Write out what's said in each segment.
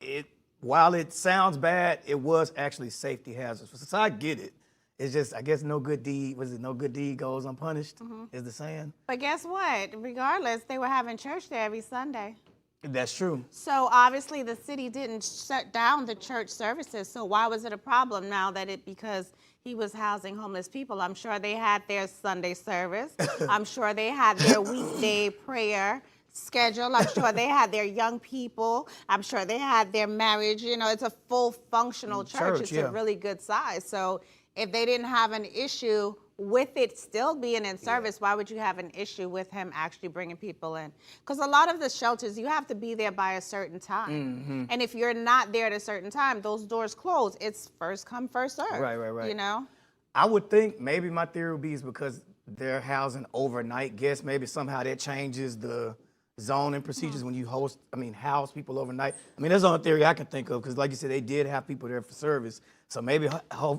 it while it sounds bad, it was actually safety hazards. So I get it. It's just, I guess, no good deed. Was it no good deed goes unpunished? Is the saying? But guess what? Regardless, they were having church there every Sunday. That's true. So obviously the city didn't shut down the church services. So why was it a problem now that because he was housing homeless people? I'm sure they had their Sunday service. I'm sure they had their weekday prayer schedule. I'm sure they had their young people. I'm sure they had their marriage. You know, it's a full functional church. It's a really good size. So if they didn't have an issue with it still being in service, why would you have an issue with him actually bringing people in? Because a lot of the shelters, you have to be there by a certain time. And if you're not there at a certain time, those doors close. It's first come, first serve. Right. You know? I would think maybe my theory would be is because they're housing overnight guests. Maybe somehow that changes the zoning procedures when you house people overnight. I mean, that's the only theory I can think of because, like you said, they did have people there for service. So maybe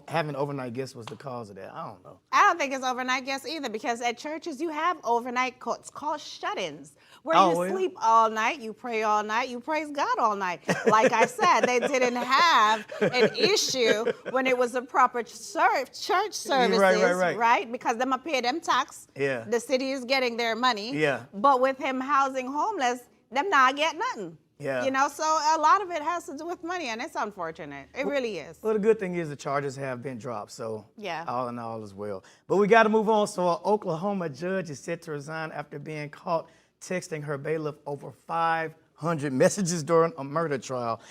having overnight guests was the cause of that. I don't know. I don't think it's overnight guests either because at churches you have overnight, it's called shut-ins, where you sleep all night, you pray all night, you praise God all night. Like I said, they didn't have an issue when it was a proper church services, right? Because them up here, them tax, the city is getting their money. Yeah. But with him housing homeless, them not get nothing. Yeah. You know, so a lot of it has to do with money, and it's unfortunate. It really is. Well, the good thing is the charges have been dropped, so yeah, all in all is well. But we got to move on. So an Oklahoma judge is set to resign after being caught texting her bailiff over 500 messages during a murder trial.